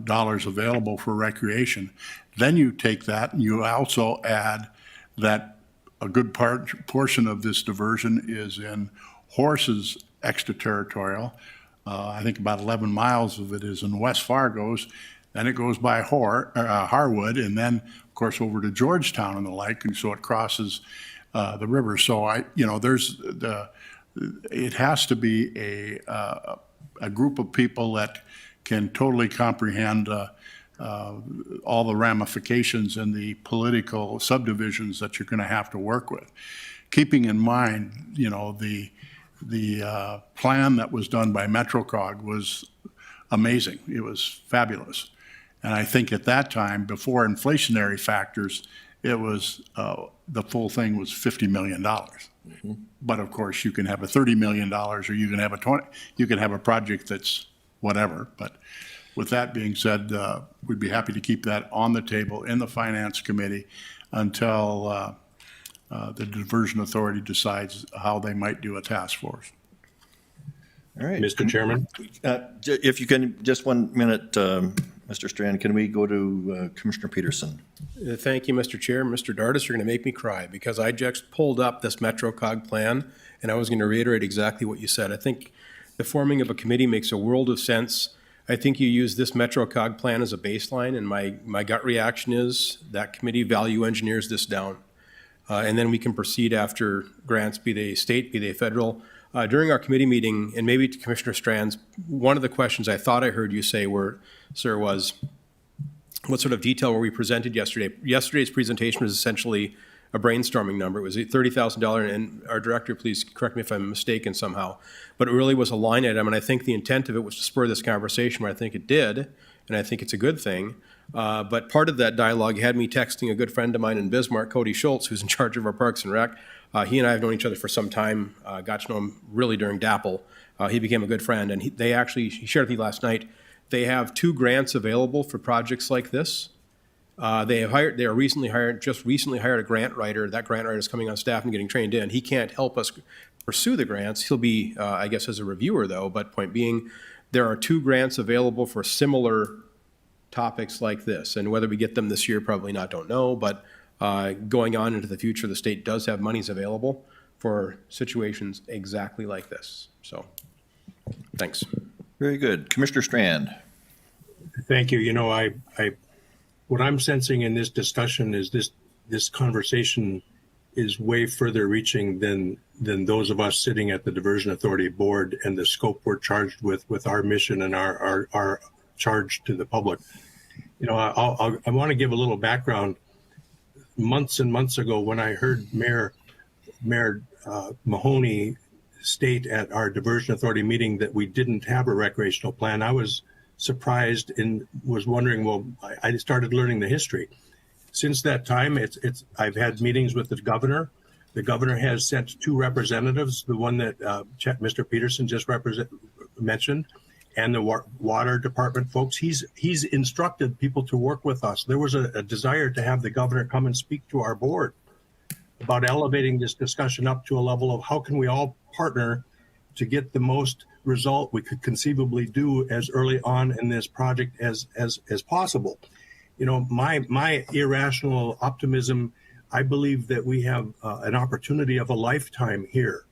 dollars available for recreation. Then you take that and you also add that a good portion of this diversion is in Horse's extraterritorial. I think about 11 miles of it is in West Fargo's. Then it goes by Harwood, and then, of course, over to Georgetown and the like, and so it crosses the river. So it has to be a group of people that can totally comprehend all the ramifications and the political subdivisions that you're going to have to work with. Keeping in mind, the plan that was done by MetroCog was amazing. It was fabulous. And I think at that time, before inflationary factors, it was, the full thing was $50 million. Mm-hmm. But of course, you can have a $30 million, or you can have a project that's whatever. But with that being said, we'd be happy to keep that on the table in the Finance Committee until the Diversion Authority decides how they might do a task force. All right. Mr. Chairman? If you can, just 1 minute, Mr. Strand, can we go to Commissioner Peterson? Thank you, Mr. Chair. Mr. Dardis, you're going to make me cry, because I just pulled up this MetroCog plan, and I was going to reiterate exactly what you said. I think the forming of a committee makes a world of sense. I think you use this MetroCog plan as a baseline, and my gut reaction is that committee value engineers this down. And then we can proceed after grants, be they state, be they federal. During our committee meeting, and maybe to Commissioner Strands, one of the questions I thought I heard you say was, what sort of detail were we presented yesterday? Yesterday's presentation was essentially a brainstorming number. It was $30,000, and our director, please correct me if I'm mistaken somehow, but it really was a line item, and I think the intent of it was to spur this conversation, where I think it did, and I think it's a good thing. But part of that dialogue had me texting a good friend of mine in Bismarck, Cody Schultz, who's in charge of our Parks and Rec. He and I have known each other for some time, got to know him really during DAPL. He became a good friend, and he shared with me last night, they have 2 grants available for projects like this. They recently hired a grant writer. That grant writer is coming on staff and getting trained in. He can't help us pursue the grants. He'll be, I guess, as a reviewer though, but point being, there are 2 grants available for similar topics like this. And whether we get them this year, probably not, don't know, but going on into the future, the state does have monies available for situations exactly like this. So, thanks. Very good. Commissioner Strand. Thank you. What I'm sensing in this discussion is this conversation is way further reaching than those of us sitting at the Diversion Authority board and the scope we're charged with our mission and our charge to the public. I want to give a little background. Months and months ago, when I heard Mayor Mahoney state at our Diversion Authority meeting that we didn't have a recreational plan, I was surprised and was wondering, well, I started learning the history. Since that time, I've had meetings with the governor. The governor has sent 2 representatives, the one that Mr. Peterson just mentioned, and the water department folks. He's instructed people to work with us. There was a desire to have the governor come and speak to our board about elevating this discussion up to a level of how can we all partner to get the most result we could conceivably do as early on in this project as possible. You know, my irrational optimism, I believe that we have an opportunity of a lifetime here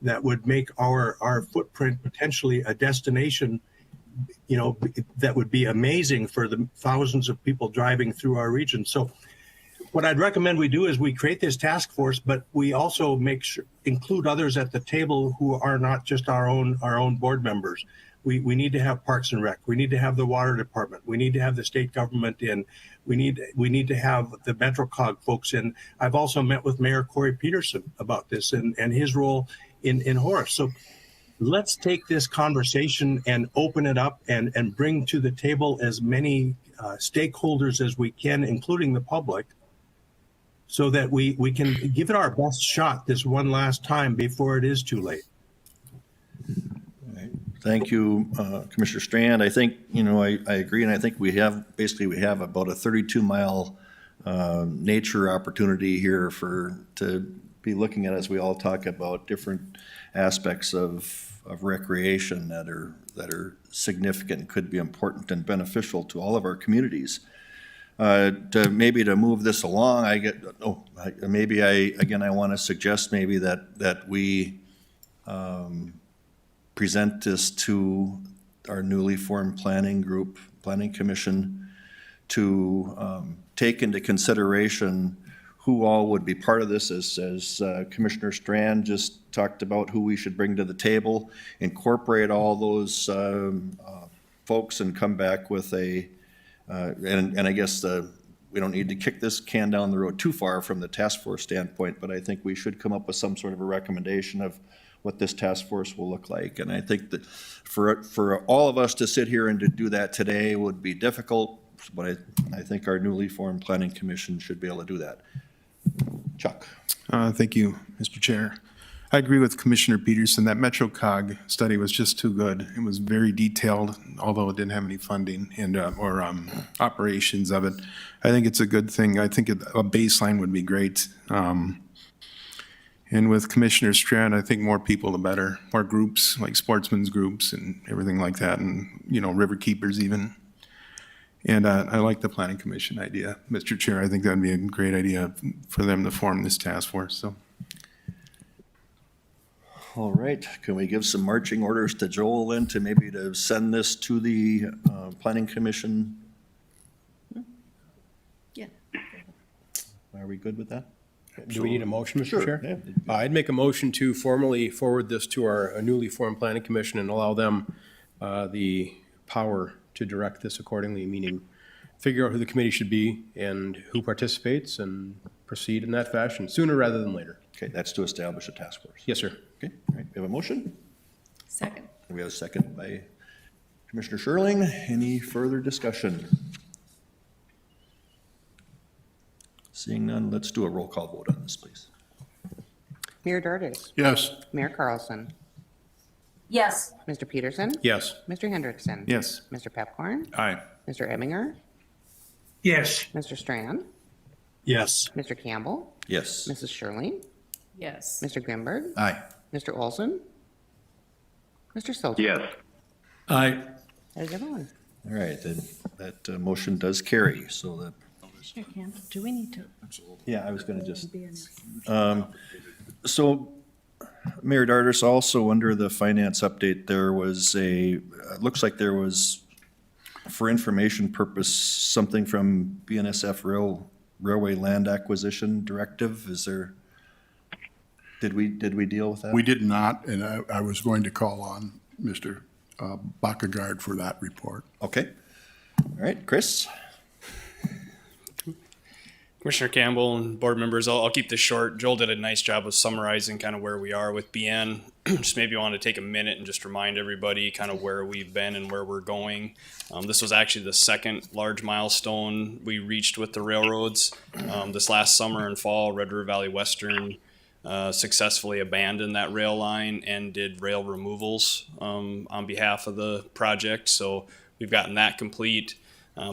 that would make our footprint potentially a destination, you know, that would be amazing for the thousands of people driving through our region. So what I'd recommend we do is we create this task force, but we also include others at the table who are not just our own board members. We need to have Parks and Rec. We need to have the water department. We need to have the state government in. We need to have the MetroCog folks in. I've also met with Mayor Corey Peterson about this and his role in Horace. So let's take this conversation and open it up and bring to the table as many stakeholders as we can, including the public, so that we can give it our best shot this one last time before it is too late. Thank you, Commissioner Strand. I think, you know, I agree, and I think we have about a 32-mile nature opportunity here to be looking at as we all talk about different aspects of recreation that are significant, could be important and beneficial to all of our communities. To move this along, I want to suggest maybe that we present this to our newly formed planning commission to take into consideration who all would be part of this, as Commissioner Strand just talked about who we should bring to the table, incorporate all those folks and come back with and I guess we don't need to kick this can down the road too far from the task force standpoint, but I think we should come up with some sort of a recommendation of what this task force will look like. And I think that for all of us to sit here and to do that today would be difficult, but I think our newly formed planning commission should be able to do that. Chuck. Thank you, Mr. Chair. I agree with Commissioner Peterson. That MetroCog study was just too good. It was very detailed, although it didn't have any funding and or operations of it. I think it's a good thing. I think a baseline would be great. And with Commissioner Strand, I think more people the better. More groups, like sportsmen's groups and everything like that, and, you know, river keepers even. And I like the planning commission idea. Mr. Chair, I think that'd be a great idea for them to form this task force, so. All right, can we give some marching orders to Joel then to send this to the planning commission? Yeah. Are we good with that? Do we need a motion, Mr. Sure, Chair? yeah. I'd make a motion to formally forward this to our newly formed planning commission and allow them the power to direct this accordingly, meaning figure out who the committee should be and who participates and proceed in that fashion sooner rather than later. Okay, that's to establish a task force. Yes, sir. Okay, all right, we have a motion. Second. We have a second by Commissioner Sherling. Any further discussion? Seeing none, let's do a roll call vote on this, please. Mayor Dardis. Yes. Mayor Carlson. Yes. Mr. Peterson. Yes. Mr. Hendrickson. Yes. Mr. Pepcorn. Aye. Mr. Emminger. Yes. Mr. Strand. Yes. Mr. Campbell. Yes. Mrs. Shirley. Yes. Mr. Grimberg. Aye. Mr. Olson. Mr. Silver. Yes. Aye. There's everyone. All right, then that motion does carry, so that. Commissioner Campbell, do we need to? Yeah, I was gonna just. Be in So, Mayor Dardis, also under the finance update, there was looks like there was, for information purpose, something from BNSF Railway Land Acquisition Directive. Did we deal with that? We did not, and I was going to call on Mr. Bakagard for that report. Okay. All right, Chris? Commissioner Campbell and board members, I'll keep this short. Joel did a nice job of summarizing kind of where we are with BN. Just maybe want to take a minute and just remind everybody kind of where we've been and where we're going. This was actually the second large milestone we reached with the railroads. This last summer and fall, Red River Valley Western successfully abandoned that rail line and did rail removals on behalf of the project. So we've gotten that complete.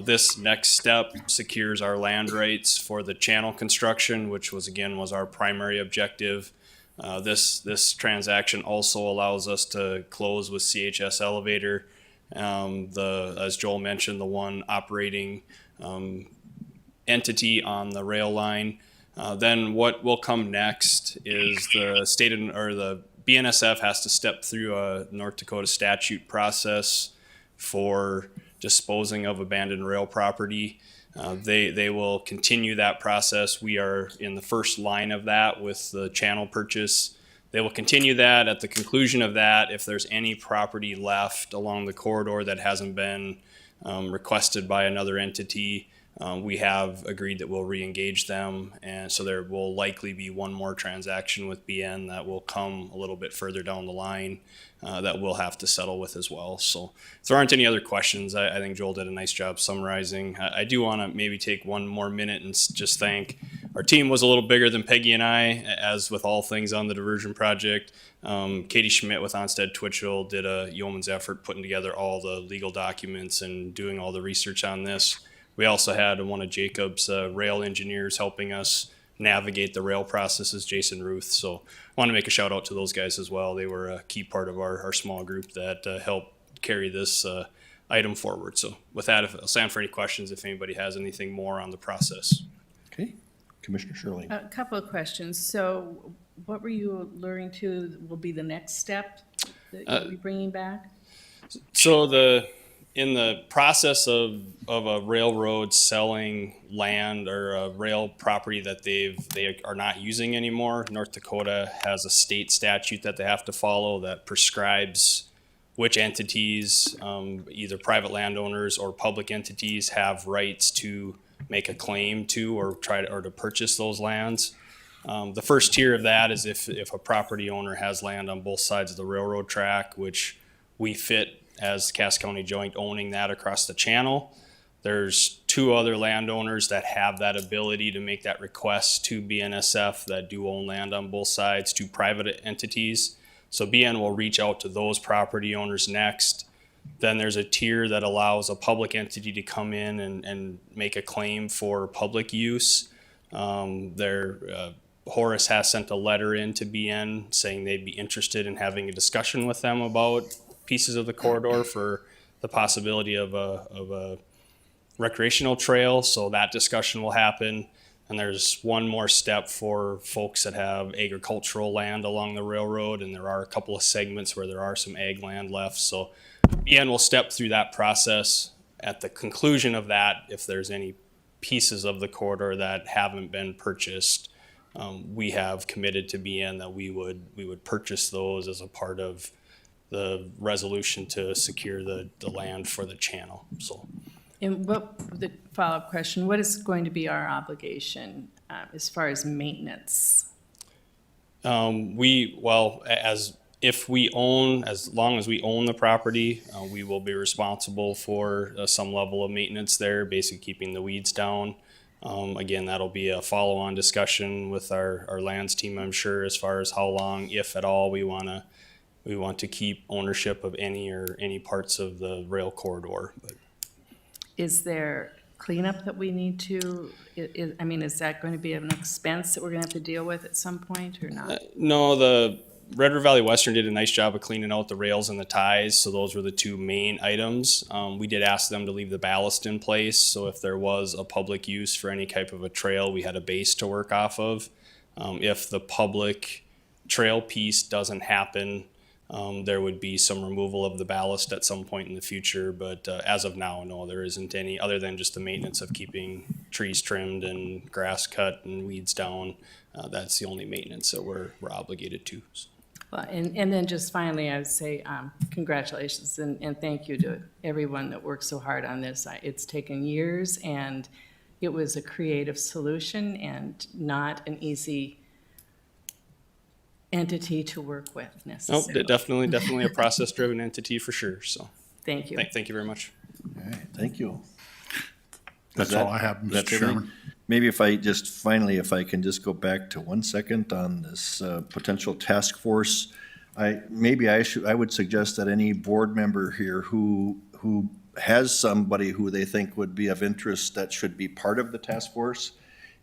This next step secures our land rights for the channel construction, which was our primary objective. This transaction also allows us to close with CHS Elevator. As Joel mentioned, the one operating entity on the rail line. Then what will come next is the the BNSF has to step through a North Dakota statute process for disposing of abandoned rail property. They will continue that process. We are in the first line of that with the channel purchase. They will continue that. At the conclusion of that, if there's any property left along the corridor that hasn't been requested by another entity, we have agreed that we'll re-engage them. And so there will likely be one more transaction with BN that will come a little bit further down the line that we'll have to settle with as well. So if there aren't any other questions, I think Joel did a nice job summarizing. I do want to maybe take one more minute and just thank our team. Was a little bigger than Peggy and I, as with all things on the diversion project. Katie Schmidt with Onstead Twitchell did a yeoman's effort putting together all the legal documents and doing all the research on this. We also had one of Jacob's rail engineers helping us navigate the rail processes, Jason Ruth. So I want to make a shout out to those guys as well. They were a key part of our small group that helped carry this item forward. So with that, I'll stand for any questions if anybody has anything more on the process. Okay, Commissioner Shirley. A couple of questions. So what were you alluding to will be the next step that you'll be bringing back? So in the process of a railroad selling land or a rail property that they are not using anymore, North Dakota has a state statute that they have to follow that prescribes which entities, either private landowners or public entities, have rights to make a claim to or to purchase those lands. The first tier of that is if a property owner has land on both sides of the railroad track, which we fit as Cass County Joint owning that across the channel. There's two other landowners that have that ability to make that request to BNSF that do own land on both sides, two private entities. So BN will reach out to those property owners next. Then there's a tier that allows a public entity to come in and make a claim for public use. Horace has sent a letter in to BN saying they'd be interested in having a discussion with them about pieces of the corridor for the possibility of a recreational trail. So that discussion will happen. And there's one more step for folks that have agricultural land along the railroad. And there are a couple of segments where there are some ag land left. So BN will step through that process. At the conclusion of that, if there's any pieces of the corridor that haven't been purchased, we have committed to BN that we would purchase those as a part of the resolution to secure the land for the channel. So, And the follow-up question, what is going to be our obligation as far as maintenance? as long as we own the property, we will be responsible for some level of maintenance there, basically keeping the weeds down. Again, that'll be a follow-on discussion with our lands team, I'm sure, as far as how long, if at all, we want to keep ownership of any parts of the rail corridor. But Is there cleanup that we need to, is that going to be an expense that we're going to have to deal with at some point or not? No, the Red River Valley Western did a nice job of cleaning out the rails and the ties, so those were the two main items. We did ask them to leave the ballast in place, so if there was a public use for any type of a trail, we had a base to work off of. If the public trail piece doesn't happen, there would be some removal of the ballast at some point in the future, but as of now, no, there isn't any, other than just the maintenance of keeping trees trimmed and grass cut and weeds down. That's the only maintenance that we're obligated to. Well, and then just finally, I would say congratulations and thank you to everyone that worked so hard on this. It's taken years, and it was a creative solution and not an easy entity to work with Nope, necessarily. definitely a process-driven entity for sure, so. Thank you. Thank you very much. All right, thank you. That's Is that- all I have, Mr. that's everything? Chairman. Maybe if I just, finally, if I can just go back to 1 second on this potential task force. I would suggest that any board member here who has somebody who they think would be of interest that should be part of the task force,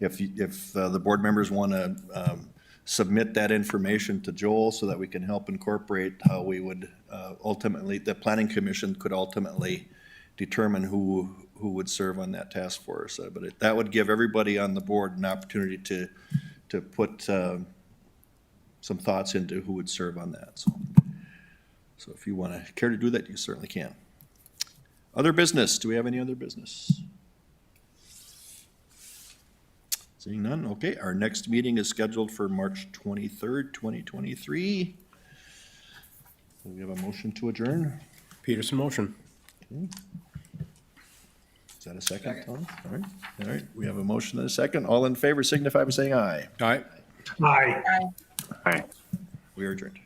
if the board members want to submit that information to Joel so that we can help incorporate how we would ultimately, the planning commission could ultimately determine who would serve on that task force. But that would give everybody on the board an opportunity to put some thoughts into who would serve on that. So if you want to care to do that, you certainly can. Other business, do we have any other business? Seeing none, okay, our next meeting is scheduled for March 23rd, 2023. Do we have a motion to adjourn? Peterson motion. Is that a second, Tom? All right, we have a motion and a second. All in favor signify by saying aye. All right. Aye. We are adjourned.